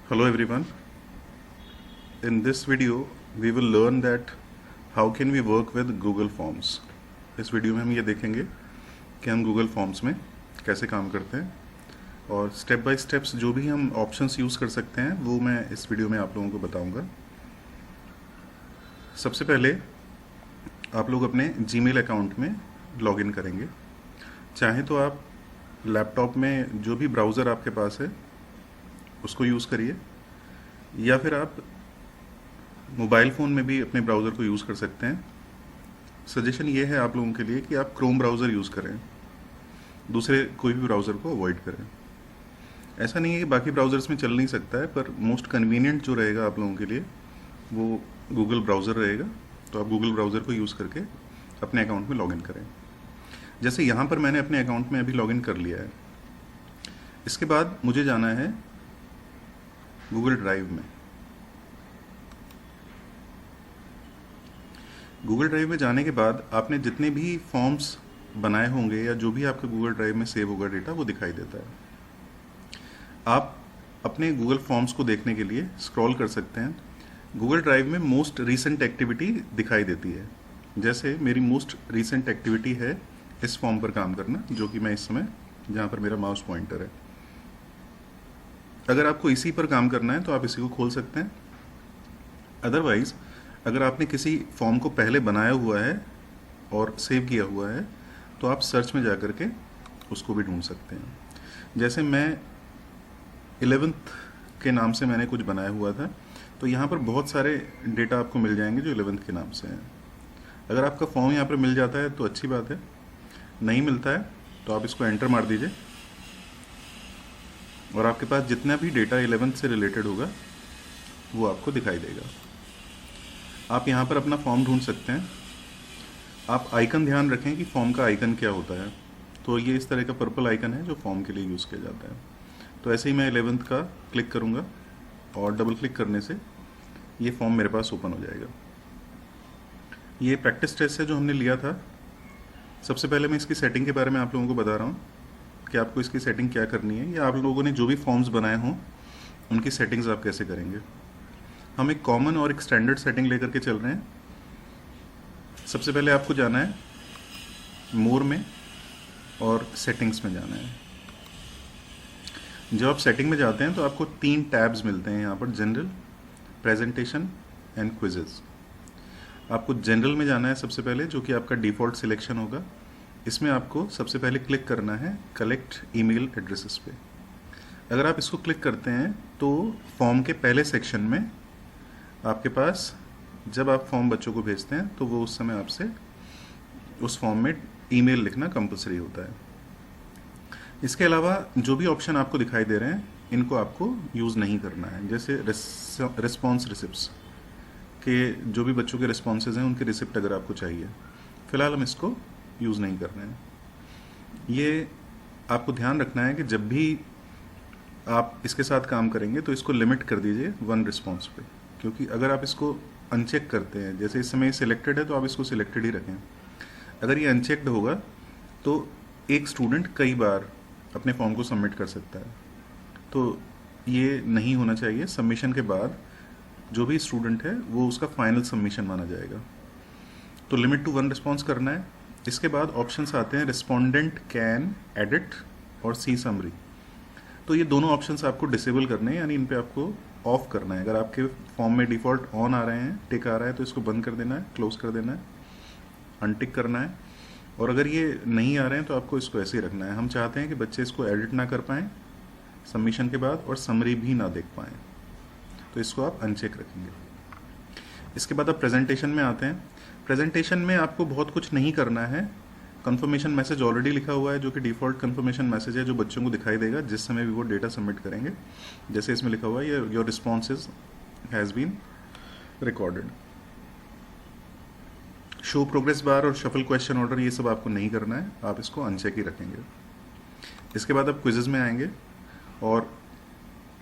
Hello everyone. In this video, we will learn that how can we work with Google Forms. इस video में हम ये देखेंगे कि हम Google Forms में कैसे काम करते हैं और स्टेप बाय स्टेप्स जो भी हम ऑप्शंस यूज़ कर सकते हैं वो मैं इस वीडियो में आप लोगों को बताऊंगा। सबसे पहले आप लोग अपने Gmail अकाउंट में लॉगिन करेंगे। चाहे तो आप लैपटॉप में जो भी ब्राउज़र आपके पास है उसको यूज़ करिए या फिर आप मोबाइल फ़ोन में भी अपने ब्राउज़र को यूज़ कर सकते हैं। सजेशन ये है आप लोगों के लिए कि आप क्रोम ब्राउज़र यूज़ करें, दूसरे कोई भी ब्राउज़र को अवॉइड करें। ऐसा नहीं है कि बाकी ब्राउज़र्स में चल नहीं सकता है, पर मोस्ट कन्वीनियंट जो रहेगा आप लोगों के लिए वो गूगल ब्राउज़र रहेगा। तो आप गूगल ब्राउज़र को यूज़ करके अपने अकाउंट में लॉगिन करें। जैसे यहाँ पर मैंने अपने अकाउंट में अभी लॉगिन कर लिया है। इसके बाद मुझे जाना है गूगल ड्राइव में। गूगल ड्राइव में जाने के बाद आपने जितने भी फॉर्म्स बनाए होंगे या जो भी आपके गूगल ड्राइव में सेव होगा डेटा वो दिखाई देता है। आप अपने गूगल फॉर्म्स को देखने के लिए स्क्रॉल कर सकते हैं। गूगल ड्राइव में मोस्ट रीसेंट एक्टिविटी दिखाई देती है। जैसे मेरी मोस्ट रीसेंट एक्टिविटी है इस फॉर्म पर काम करना, जो कि मैं इस समय जहाँ पर मेरा माउस पॉइंटर है। अगर आपको इसी पर काम करना है तो आप इसी को खोल सकते हैं। अदरवाइज अगर आपने किसी फॉर्म को पहले बनाया हुआ है और सेव किया हुआ है तो आप सर्च में जा कर के उसको भी ढूंढ सकते हैं। जैसे मैं 11th के नाम से मैंने कुछ बनाया हुआ था, तो यहाँ पर बहुत सारे डेटा आपको मिल जाएंगे जो 11th के नाम से हैं। अगर आपका फॉर्म यहाँ पर मिल जाता है तो अच्छी बात है, नहीं मिलता है तो आप इसको एंटर मार दीजिए और आपके पास जितना भी डेटा 11th से रिलेटेड होगा वो आपको दिखाई देगा। आप यहाँ पर अपना फॉर्म ढूंढ सकते हैं। आप आइकन ध्यान रखें कि फॉर्म का आइकन क्या होता है। तो ये इस तरह का पर्पल आइकन है जो फॉर्म के लिए यूज़ किया जाता है। तो ऐसे ही मैं 11th का क्लिक करूँगा और डबल क्लिक करने से ये फॉर्म मेरे पास ओपन हो जाएगा। ये प्रैक्टिस टेस्ट है जो हमने लिया था। सबसे पहले मैं इसकी सेटिंग के बारे में आप लोगों को बता रहा हूँ कि आपको इसकी सेटिंग क्या करनी है, या आप लोगों ने जो भी फॉर्म्स बनाए हों उनकी सेटिंग्स आप कैसे करेंगे। हम एक कॉमन और एक स्टैंडर्ड सेटिंग लेकर के चल रहे हैं। सबसे पहले आपको जाना है मोर में और सेटिंग्स में जाना है। जब आप सेटिंग में जाते हैं तो आपको 3 टैब्स मिलते हैं यहाँ पर, जनरल, प्रेजेंटेशन एंड क्विजेस। आपको जनरल में जाना है सबसे पहले, जो कि आपका डिफ़ॉल्ट सिलेक्शन होगा। इसमें आपको सबसे पहले क्लिक करना है कलेक्ट ईमेल एड्रेसेस पे। अगर आप इसको क्लिक करते हैं तो फॉर्म के पहले सेक्शन में आपके पास, जब आप फॉर्म बच्चों को भेजते हैं तो वो उस समय आपसे उस फॉर्म में ईमेल लिखना कंपलसरी होता है। इसके अलावा जो भी ऑप्शन आपको दिखाई दे रहे हैं इनको आपको यूज़ नहीं करना है। जैसे रिस्पॉन्स रिसिप्ट्स के जो भी बच्चों के रिस्पॉन्सेज हैं उनके रिसिप्ट अगर आपको चाहिए, फ़िलहाल हम इसको यूज़ नहीं कर रहे हैं। ये आपको ध्यान रखना है कि जब भी आप इसके साथ काम करेंगे तो इसको लिमिट कर दीजिए 1 रिस्पॉन्स पे, क्योंकि अगर आप इसको अनचेक करते हैं, जैसे इस समय सिलेक्टेड है तो आप इसको सिलेक्टेड ही रखें। अगर ये अनचेक्ड होगा तो एक स्टूडेंट कई बार अपने फॉर्म को सबमिट कर सकता है, तो ये नहीं होना चाहिए। सबमिशन के बाद जो भी स्टूडेंट है वो उसका फाइनल सबमिशन माना जाएगा। तो लिमिट टू 1 रिस्पॉन्स करना है। इसके बाद ऑप्शंस आते हैं रिस्पोंडेंट कैन एडिट और सी समरी। तो ये दोनों ऑप्शंस आपको डिसेबल करने हैं, यानी इन पे आपको ऑफ करना है। अगर आपके फॉर्म में डिफ़ॉल्ट ऑन आ रहे हैं, टिक आ रहा है, तो इसको बंद कर देना है, क्लोज कर देना है, अनटिक करना है। और अगर ये नहीं आ रहे हैं तो आपको इसको ऐसे ही रखना है। हम चाहते हैं कि बच्चे इसको एडिट ना कर पाएँ सबमिशन के बाद और समरी भी ना देख पाएँ, तो इसको आप अनचेक रखेंगे। इसके बाद आप प्रेजेंटेशन में आते हैं। प्रेजेंटेशन में आपको बहुत कुछ नहीं करना है। कंफर्मेशन मैसेज ऑलरेडी लिखा हुआ है, जो कि डिफ़ॉल्ट कंफर्मेशन मैसेज है जो बच्चों को दिखाई देगा जिस समय भी वो डेटा सबमिट करेंगे। जैसे इसमें लिखा हुआ है your responses has been recorded. Show progress bar और शफल क्वेश्चन ऑर्डर ये सब आपको नहीं करना है, आप इसको अनचेक ही रखेंगे। इसके बाद आप क्विजेज में आएंगे और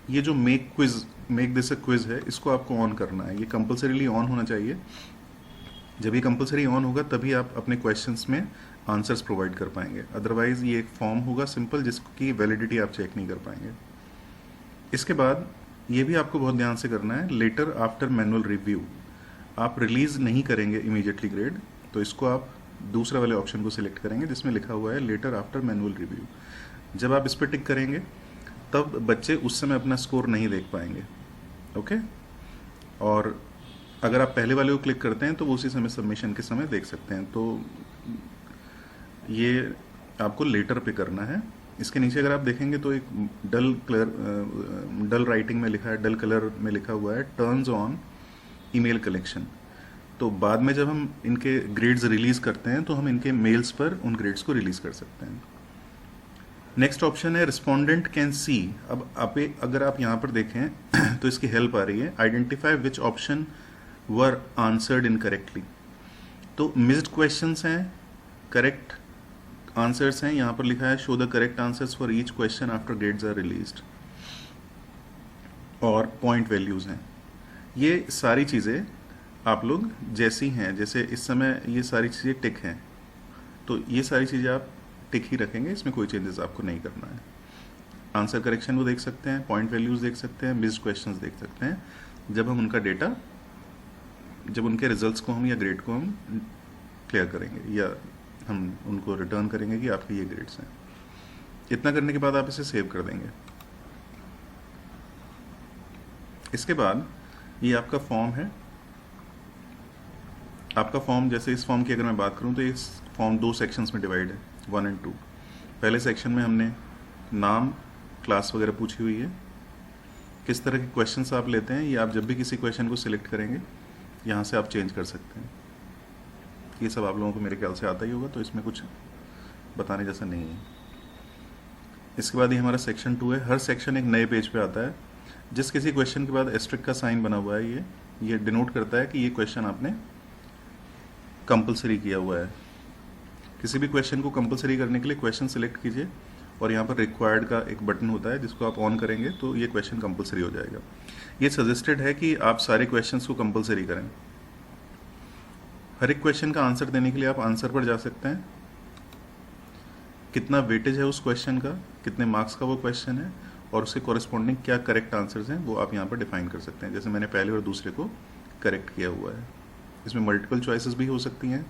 ये जो मेक दिस अ क्विज है इसको आपको ऑन करना है। ये कंपलसरीली ऑन होना चाहिए। जब ये कंपलसरी ऑन होगा तभी आप अपने क्वेश्चंस में आंसर्स प्रोवाइड कर पाएंगे। अदरवाइज ये एक फॉर्म होगा सिंपल जिसकी वैलिडिटी आप चेक नहीं कर पाएंगे। इसके बाद ये भी आपको बहुत ध्यान से करना है, लेटर आफ्टर मैनुअल रिव्यू। आप रिलीज़ नहीं करेंगे इमीडिएटली ग्रेड, तो इसको आप दूसरे वाले ऑप्शन को सिलेक्ट करेंगे जिसमें लिखा हुआ है लेटर आफ्टर मैनुअल रिव्यू। जब आप इस पर टिक करेंगे तब बच्चे उस समय अपना स्कोर नहीं देख पाएंगे। ओके, और अगर आप पहले वाले को क्लिक करते हैं तो वो उसी समय सबमिशन के समय देख सकते हैं। तो ये आपको लेटर पे करना है। इसके नीचे अगर आप देखेंगे तो एक डल राइटिंग में लिखा है, डल कलर में लिखा हुआ है टर्न्स ऑन ईमेल कलेक्शन। तो बाद में जब हम इनके ग्रेड्स रिलीज करते हैं तो हम इनके मेल्स पर उन ग्रेड्स को रिलीज कर सकते हैं। नेक्स्ट ऑप्शन है रिस्पोंडेंट कैन सी। अब अगर आप यहाँ पर देखें तो इसकी हेल्प आ रही है, identify which option were answered incorrectly. तो मिस्ड क्वेश्चंस हैं, करेक्ट आंसर्स हैं। यहाँ पर लिखा है show the correct answers for each question after grades are released, और पॉइंट वैल्यूज हैं। ये सारी चीज़ें आप लोग जैसी हैं, जैसे इस समय ये सारी चीज़ें टिक हैं, तो ये सारी चीज़ें आप टिक ही रखेंगे, इसमें कोई चेंजेस आपको नहीं करना है। आंसर करेक्शन वो देख सकते हैं, पॉइंट वैल्यूज देख सकते हैं, मिस्ड क्वेश्चंस देख सकते हैं। जब हम उनका डेटा, जब उनके रिजल्ट्स को हम या ग्रेड को हम क्लियर करेंगे या हम उनको रिटर्न करेंगे कि आपके ये ग्रेड्स हैं। इतना करने के बाद आप इसे सेव कर देंगे। इसके बाद ये आपका फॉर्म है। आपका फॉर्म, जैसे इस फॉर्म की अगर मैं बात करूं तो इस फॉर्म 2 सेक्शंस में डिवाइड है, 1 और 2। पहले सेक्शन में हमने नाम, क्लास वगैरह पूछी हुई है। किस तरह के क्वेश्चंस आप लेते हैं ये आप जब भी किसी क्वेश्चन को सिलेक्ट करेंगे यहाँ से आप चेंज कर सकते हैं। ये सब आप लोगों को मेरे ख्याल से आता ही होगा, तो इसमें कुछ बताने जैसा नहीं है। इसके बाद ये हमारा सेक्शन 2 है। हर सेक्शन एक नए पेज पे आता है। जिस किसी क्वेश्चन के बाद एस्ट्रिक का साइन बना हुआ है, ये डिनोट करता है कि ये क्वेश्चन आपने कंपलसरी किया हुआ है। किसी भी क्वेश्चन को कंपलसरी करने के लिए क्वेश्चन सिलेक्ट कीजिए और यहाँ पर रिक्वायर्ड का एक बटन होता है जिसको आप ऑन करेंगे तो ये क्वेश्चन कंपलसरी हो जाएगा। ये सजेस्टेड है कि आप सारे क्वेश्चंस को कंपलसरी करें। हर एक क्वेश्चन का आंसर देने के लिए आप आंसर पर जा सकते हैं, कितना वेटेज है उस क्वेश्चन का, कितने मार्क्स का वो क्वेश्चन है और उसके कॉरेस्पॉन्डिंग क्या करेक्ट आंसर्स हैं वो आप यहाँ पर डिफाइन कर सकते हैं। जैसे मैंने पहले और दूसरे को करेक्ट किया हुआ है। इसमें मल्टीपल चॉइसेस भी हो सकती हैं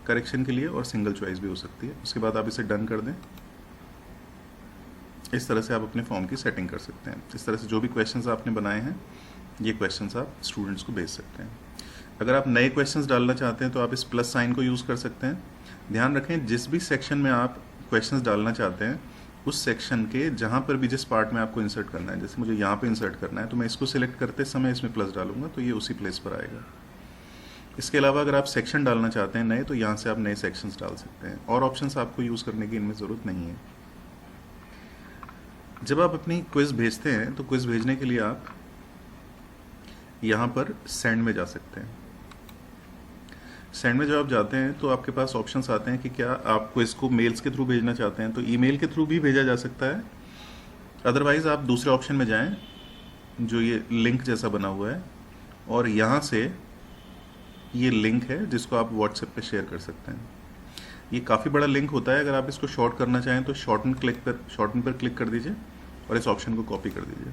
करेक्शन के लिए और सिंगल चॉइस भी हो सकती है। उसके बाद आप इसे डन कर दें। इस तरह से आप अपने फॉर्म की सेटिंग कर सकते हैं। इस तरह से जो भी क्वेश्चंस आपने बनाए हैं ये क्वेश्चंस आप स्टूडेंट्स को भेज सकते हैं। अगर आप नए क्वेश्चंस डालना चाहते हैं तो आप इस प्लस साइन को यूज़ कर सकते हैं। ध्यान रखें जिस भी सेक्शन में आप क्वेश्चंस डालना चाहते हैं उस सेक्शन के जहाँ पर भी जिस पार्ट में आपको इंसर्ट करना है, जैसे मुझे यहाँ पे इंसर्ट करना है तो मैं इसको सिलेक्ट करते समय इसमें प्लस डालूंगा तो ये उसी प्लेस पर आएगा। इसके अलावा अगर आप सेक्शन डालना चाहते हैं नए तो यहाँ से आप नए सेक्शंस डाल सकते हैं और ऑप्शंस आपको यूज़ करने की इनमें ज़रूरत नहीं है। जब आप अपनी क्विज भेजते हैं तो क्विज भेजने के लिए आप यहाँ पर सेंड में जा सकते हैं। सेंड में जब आप जाते हैं तो आपके पास ऑप्शंस आते हैं कि क्या आप क्विज को मेल्स के थ्रू भेजना चाहते हैं, तो ईमेल के थ्रू भी भेजा जा सकता है। अदरवाइज़ आप दूसरे ऑप्शन में जाएं जो ये लिंक जैसा बना हुआ है और यहाँ से ये लिंक है जिसको आप व्हाट्सएप पे शेयर कर सकते हैं। ये काफ़ी बड़ा लिंक होता है। अगर आप इसको शॉर्ट करना चाहें तो शॉर्टन पर क्लिक कर दीजिए और इस ऑप्शन को कॉपी कर दीजिए।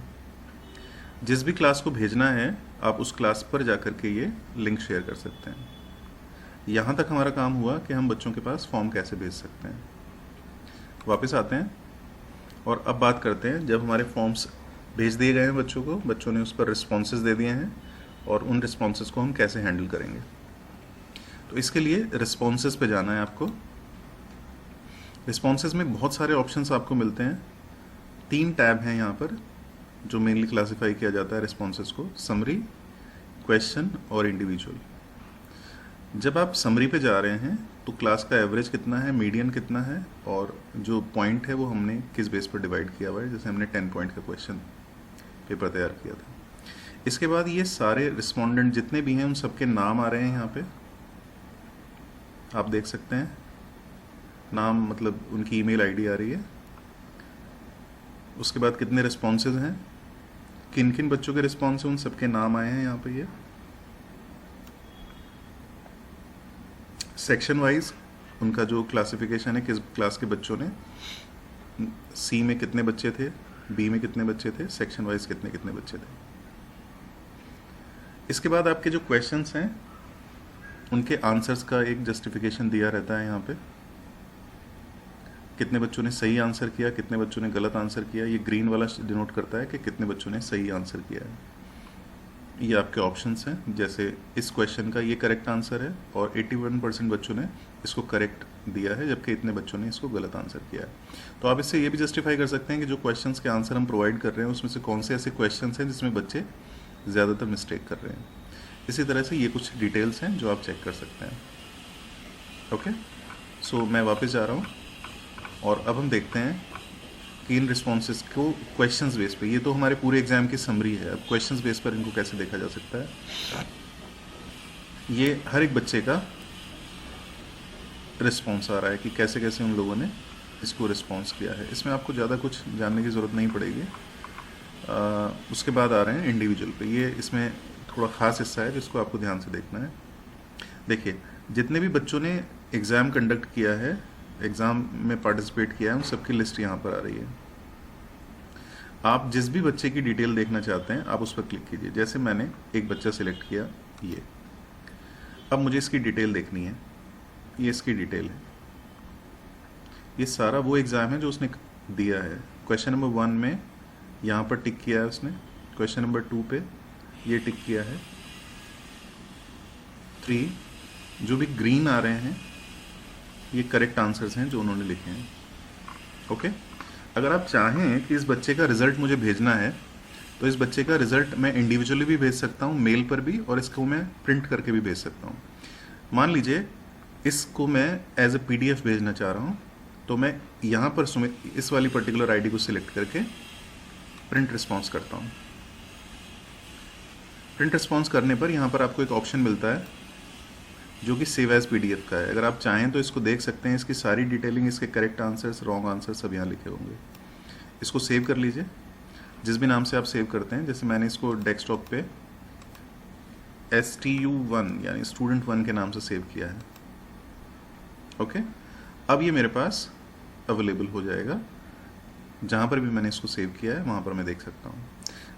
जिस भी क्लास को भेजना है आप उस क्लास पर जा कर के ये लिंक शेयर कर सकते हैं। यहाँ तक हमारा काम हुआ कि हम बच्चों के पास फॉर्म कैसे भेज सकते हैं। वापस आते हैं और अब बात करते हैं जब हमारे फॉर्म्स भेज दिए गए हैं बच्चों को, बच्चों ने उस पर रिस्पॉन्सेज दे दिए हैं और उन रिस्पॉन्सेज को हम कैसे हैंडल करेंगे। तो इसके लिए रिस्पॉन्सेज पे जाना है आपको। रिस्पॉन्सेज में बहुत सारे ऑप्शंस आपको मिलते हैं। 3 टैब हैं यहाँ पर जो मेनली क्लासिफाई किया जाता है रिस्पॉन्सेज को, समरी, क्वेश्चन और इंडिविजुअल। जब आप समरी पे जा रहे हैं तो क्लास का एवरेज कितना है, मीडियन कितना है और जो पॉइंट है वो हमने किस बेस पर डिवाइड किया हुआ है। जैसे हमने 10 पॉइंट का क्वेश्चन पेपर तैयार किया था। इसके बाद ये सारे रिस्पोंडेंट जितने भी हैं उन सबके नाम आ रहे हैं यहाँ पे, आप देख सकते हैं। नाम मतलब उनकी ईमेल आईडी आ रही है। उसके बाद कितने रिस्पॉन्सेज हैं, किन किन बच्चों के रिस्पॉन्स हैं, उन सबके नाम आए हैं यहाँ पे। ये सेक्शन वाइज उनका जो क्लासिफिकेशन है, किस क्लास के बच्चों ने, सी में कितने बच्चे थे, बी में कितने बच्चे थे, सेक्शन वाइज कितने कितने बच्चे थे। इसके बाद आपके जो क्वेश्चंस हैं उनके आंसर्स का एक जस्टिफिकेशन दिया रहता है यहाँ पे। कितने बच्चों ने सही आंसर किया, कितने बच्चों ने गलत आंसर किया, ये ग्रीन वाला डिनोट करता है कि कितने बच्चों ने सही आंसर किया है। ये आपके ऑप्शंस हैं, जैसे इस क्वेश्चन का ये करेक्ट आंसर है और 81% बच्चों ने इसको करेक्ट दिया है, जबकि इतने बच्चों ने इसको गलत आंसर किया है। तो आप इससे ये भी जस्टिफाई कर सकते हैं कि जो क्वेश्चंस के आंसर हम प्रोवाइड कर रहे हैं उसमें से कौन से ऐसे क्वेश्चंस हैं जिसमें बच्चे ज़्यादातर मिस्टेक कर रहे हैं। इसी तरह से ये कुछ डिटेल्स हैं जो आप चेक कर सकते हैं। ओके, सो मैं वापस जा रहा हूँ और अब हम देखते हैं कि इन रिस्पॉन्सेस को क्वेश्चंस बेस पे, ये तो हमारे पूरे एग्जाम की समरी है, अब क्वेश्चंस बेस पर इनको कैसे देखा जा सकता है। ये हर एक बच्चे का रिस्पॉन्स आ रहा है कि कैसे कैसे उन लोगों ने इसको रिस्पॉन्स किया है। इसमें आपको ज़्यादा कुछ जानने की ज़रूरत नहीं पड़ेगी। उसके बाद आ रहे हैं इंडिविजुअल पे। ये इसमें थोड़ा ख़ास हिस्सा है जिसको आपको ध्यान से देखना है। देखिए, जितने भी बच्चों ने एग्ज़ाम कंडक्ट किया है, एग्ज़ाम में पार्टिसिपेट किया है, उन सबकी लिस्ट यहाँ पर आ रही है। आप जिस भी बच्चे की डिटेल देखना चाहते हैं आप उस पर क्लिक कीजिए। जैसे मैंने एक बच्चा सिलेक्ट किया, ये, अब मुझे इसकी डिटेल देखनी है। ये इसकी डिटेल है। ये सारा वो एग्ज़ाम है जो उसने दिया है। क्वेश्चन नंबर 1 में यहाँ पर टिक किया है उसने, क्वेश्चन नंबर 2 पे ये टिक किया है। 3 जो भी ग्रीन आ रहे हैं ये करेक्ट आंसर्स हैं जो उन्होंने लिखे हैं। ओके, अगर आप चाहें कि इस बच्चे का रिज़ल्ट मुझे भेजना है तो इस बच्चे का रिज़ल्ट मैं इंडिविजुअली भी भेज सकता हूँ, मेल पर भी, और इसको मैं प्रिंट करके भी भेज सकता हूँ। मान लीजिए इसको मैं एज ए PDF भेजना चाह रहा हूँ, तो मैं यहाँ पर इस वाली पर्टिकुलर ID को सिलेक्ट करके प्रिंट रिस्पॉन्स करता हूँ। प्रिंट रिस्पॉन्स करने पर यहाँ पर आपको एक ऑप्शन मिलता है जो कि सेव एज PDF का है। अगर आप चाहें तो इसको देख सकते हैं, इसकी सारी डिटेलिंग, इसके करेक्ट आंसर्स, रॉन्ग आंसर सब यहाँ लिखे होंगे। इसको सेव कर लीजिए जिस भी नाम से आप सेव करते हैं। जैसे मैंने इसको डेस्कटॉप पे STU1 यानी स्टूडेंट 1 के नाम से सेव किया है। ओके, अब ये मेरे पास अवेलेबल हो जाएगा। जहाँ पर भी मैंने इसको सेव किया है वहाँ पर मैं देख सकता हूँ।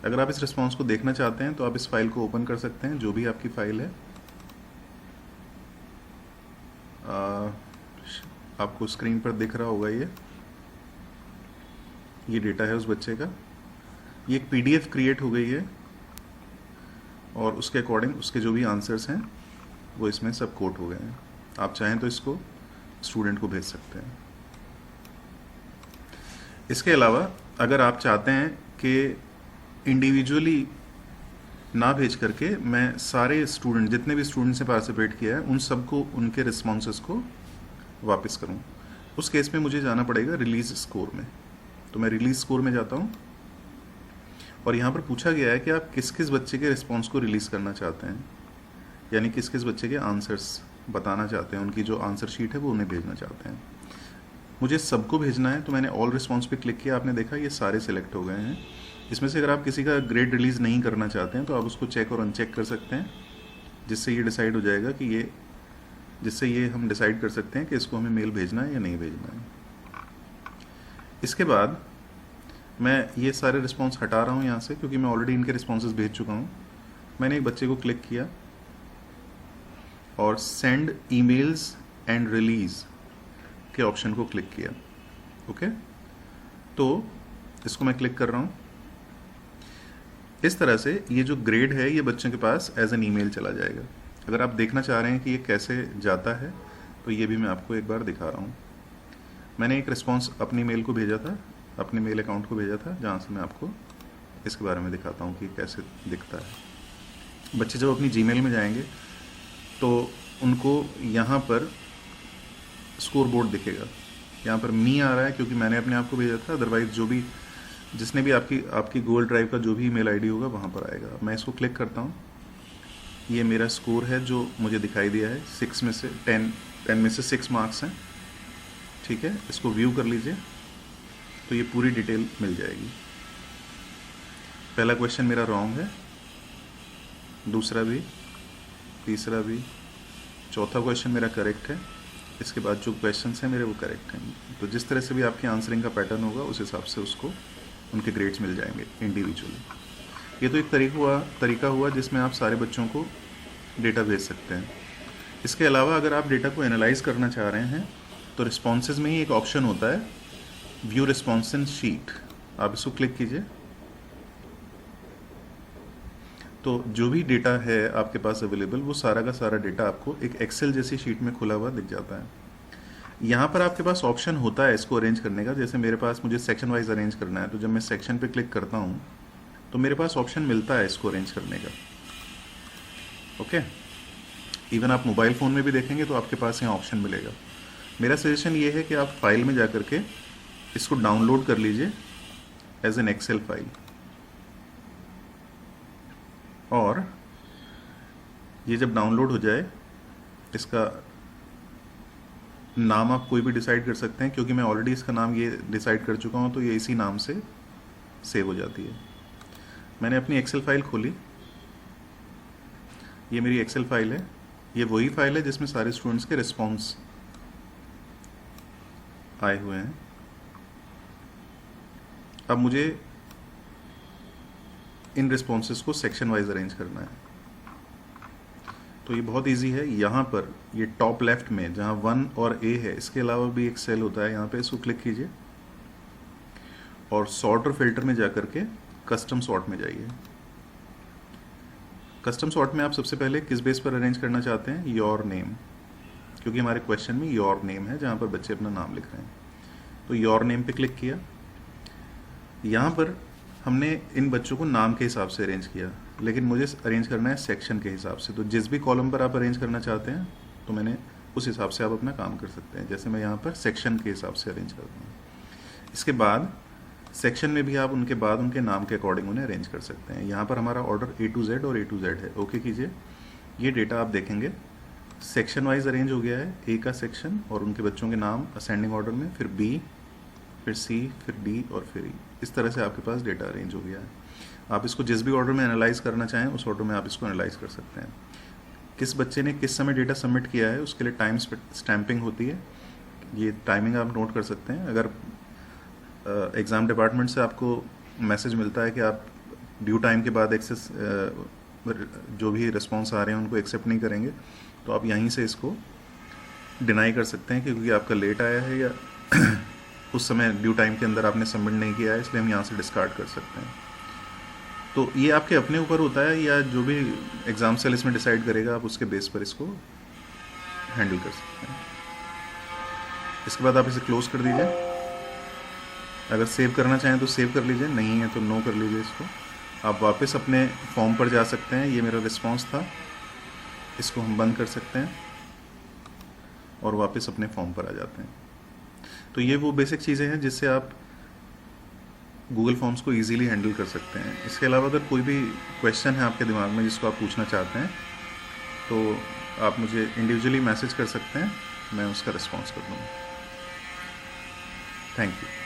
अगर आप इस रिस्पॉन्स को देखना चाहते हैं तो आप इस फाइल को ओपन कर सकते हैं, जो भी आपकी फाइल है। आपको स्क्रीन पर दिख रहा होगा ये डेटा है उस बच्चे का। ये एक PDF क्रिएट हो गई है और उसके अकॉर्डिंग उसके जो भी आंसर्स हैं वो इसमें सब कोट हो गए हैं। आप चाहें तो इसको स्टूडेंट को भेज सकते हैं। इसके अलावा अगर आप चाहते हैं कि इंडिविजुअली ना भेज करके मैं सारे स्टूडेंट, जितने भी स्टूडेंट्स ने पार्टिसिपेट किया है, उन सबको उनके रिस्पॉन्सेस को वापस करूं, उस केस में मुझे जाना पड़ेगा रिलीज स्कोर में। तो मैं रिलीज स्कोर में जाता हूं और यहाँ पर पूछा गया है कि आप किस किस बच्चे के रिस्पॉन्स को रिलीज़ करना चाहते हैं, यानी किस किस बच्चे के आंसर्स बताना चाहते हैं, उनकी जो आंसर शीट है वो उन्हें भेजना चाहते हैं। मुझे सबको भेजना है तो मैंने ऑल रिस्पॉन्स पे क्लिक किया। आपने देखा ये सारे सिलेक्ट हो गए हैं। इसमें से अगर आप किसी का ग्रेड रिलीज़ नहीं करना चाहते हैं तो आप उसको चेक और अनचेक कर सकते हैं, जिससे ये डिसाइड हो जाएगा कि जिससे हम डिसाइड कर सकते हैं कि इसको हमें मेल भेजना है या नहीं भेजना है। इसके बाद मैं ये सारे रिस्पॉन्स हटा रहा हूँ यहाँ से, क्योंकि मैं ऑलरेडी इनके रिस्पॉन्सेस भेज चुका हूँ। मैंने एक बच्चे को क्लिक किया और सेंड ईमेल्स एंड रिलीज़ के ऑप्शन को क्लिक किया। ओके, तो इसको मैं क्लिक कर रहा हूँ। इस तरह से ये जो ग्रेड है ये बच्चों के पास एज एन ईमेल चला जाएगा। अगर आप देखना चाह रहे हैं कि ये कैसे जाता है तो ये भी मैं आपको एक बार दिखा रहा हूँ। मैंने एक रिस्पॉन्स अपनी मेल को भेजा था, अपने मेल अकाउंट को भेजा था, जहाँ से मैं आपको इसके बारे में दिखाता हूँ कि कैसे दिखता है। बच्चे जब अपनी जीमेल में जाएंगे तो उनको यहाँ पर स्कोर बोर्ड दिखेगा। यहाँ पर मी आ रहा है क्योंकि मैंने अपने आप को भेजा था, अदरवाइज जो भी जिसने भी आपकी गूगल ड्राइव का जो भी ईमेल आईडी होगा वहाँ पर आएगा। मैं इसको क्लिक करता हूँ। ये मेरा स्कोर है जो मुझे दिखाई दिया है। 6 में से 10 में से 6 मार्क्स हैं। ठीक है, इसको व्यू कर लीजिए तो ये पूरी डिटेल मिल जाएगी। पहला क्वेश्चन मेरा रॉन्ग है, दूसरा भी, तीसरा भी, चौथा क्वेश्चन मेरा करेक्ट है। इसके बाद जो क्वेश्चंस हैं मेरे वो करेक्ट हैं। तो जिस तरह से भी आपकी आंसरिंग का पैटर्न होगा उस हिसाब से उसको उनके ग्रेड्स मिल जाएंगे इंडिविजुअली। ये तो एक तरीका हुआ जिसमें आप सारे बच्चों को डेटा भेज सकते हैं। इसके अलावा अगर आप डेटा को एनालाइज करना चाह रहे हैं तो रिस्पॉन्सेज में ही एक ऑप्शन होता है व्यू रिस्पॉन्स इन शीट। आप इसको क्लिक कीजिए तो जो भी डेटा है आपके पास अवेलेबल वो सारा का सारा डेटा आपको एक एक्सेल जैसी शीट में खुला हुआ दिख जाता है। यहाँ पर आपके पास ऑप्शन होता है इसको अरेंज करने का। जैसे मेरे पास मुझे सेक्शन वाइज अरेंज करना है तो जब मैं सेक्शन पे क्लिक करता हूँ तो मेरे पास ऑप्शन मिलता है इसको अरेंज करने का। ओके, इवन आप मोबाइल फ़ोन में भी देखेंगे तो आपके पास यहाँ ऑप्शन मिलेगा। मेरा सजेशन ये है कि आप फाइल में जा कर के इसको डाउनलोड कर लीजिए एज एन एक्सेल फाइल, और ये जब डाउनलोड हो जाए इसका नाम आप कोई भी डिसाइड कर सकते हैं, क्योंकि मैं ऑलरेडी इसका नाम ये डिसाइड कर चुका हूँ तो ये इसी नाम से सेव हो जाती है। मैंने अपनी एक्सेल फाइल खोली, ये मेरी एक्सेल फाइल है। ये वही फाइल है जिसमें सारे स्टूडेंट्स के रिस्पॉन्स आए हुए हैं। अब मुझे इन रिस्पॉन्सेस को सेक्शन वाइज अरेंज करना है। तो ये बहुत इजी है। यहाँ पर ये टॉप लेफ्ट में जहाँ 1 और A है, इसके अलावा भी एक सेल होता है, यहाँ पे इसको क्लिक कीजिए और सॉर्ट और फिल्टर में जाकर के कस्टम सॉर्ट में जाइए। कस्टम सॉर्ट में आप सबसे पहले किस बेस पर अरेंज करना चाहते हैं? योर नेम, क्योंकि हमारे क्वेश्चन में योर नेम है जहाँ पर बच्चे अपना नाम लिख रहे हैं। तो योर नेम पे क्लिक किया। यहाँ पर हमने इन बच्चों को नाम के हिसाब से अरेंज किया, लेकिन मुझे अरेंज करना है सेक्शन के हिसाब से। तो जिस भी कॉलम पर आप अरेंज करना चाहते हैं तो मैंने उस हिसाब से आप अपना काम कर सकते हैं। जैसे मैं यहाँ पर सेक्शन के हिसाब से अरेंज करता हूँ। इसके बाद सेक्शन में भी आप उनके बाद उनके नाम के अकॉर्डिंग उन्हें अरेंज कर सकते हैं। यहाँ पर हमारा ऑर्डर A to Z और A to Z है। ओके कीजिए। ये डेटा आप देखेंगे सेक्शन वाइज अरेंज हो गया है। A का सेक्शन और उनके बच्चों के नाम असेंडिंग ऑर्डर में, फिर B, फिर C, फिर D और फिर E। इस तरह से आपके पास डेटा अरेंज हो गया है। आप इसको जिस भी ऑर्डर में एनालाइज करना चाहें उस ऑर्डर में आप इसको एनालाइज कर सकते हैं। किस बच्चे ने किस समय डेटा सबमिट किया है उसके लिए टाइम स्टैंपिंग होती है। ये टाइमिंग आप नोट कर सकते हैं। अगर एग्ज़ाम डिपार्टमेंट से आपको मैसेज मिलता है कि आप ड्यू टाइम के बाद एक्सेस जो भी रिस्पॉन्स आ रहे हैं उनको एक्सेप्ट नहीं करेंगे, तो आप यहीं से इसको डिनाई कर सकते हैं क्योंकि आपका लेट आया है या उस समय ड्यू टाइम के अंदर आपने सबमिट नहीं किया है, इसलिए हम यहाँ से डिस्कार्ड कर सकते हैं। तो ये आपके अपने ऊपर होता है, या जो भी एग्ज़ाम सेल इसमें डिसाइड करेगा आप उसके बेस पर इसको हैंडल कर सकते हैं। इसके बाद आप इसे क्लोज कर दीजिए। अगर सेव करना चाहें तो सेव कर लीजिए, नहीं है तो नो कर लीजिए इसको। आप वापस अपने फॉर्म पर जा सकते हैं। ये मेरा रिस्पॉन्स था, इसको हम बंद कर सकते हैं और वापस अपने फॉर्म पर आ जाते हैं। तो ये वो बेसिक चीज़ें हैं जिससे आप गूगल फॉर्म्स को इजीली हैंडल कर सकते हैं। इसके अलावा अगर कोई भी क्वेश्चन है आपके दिमाग में जिसको आप पूछना चाहते हैं तो आप मुझे इंडिविजुअली मैसेज कर सकते हैं, मैं उसका रिस्पॉन्स कर दूँगा। Thank you.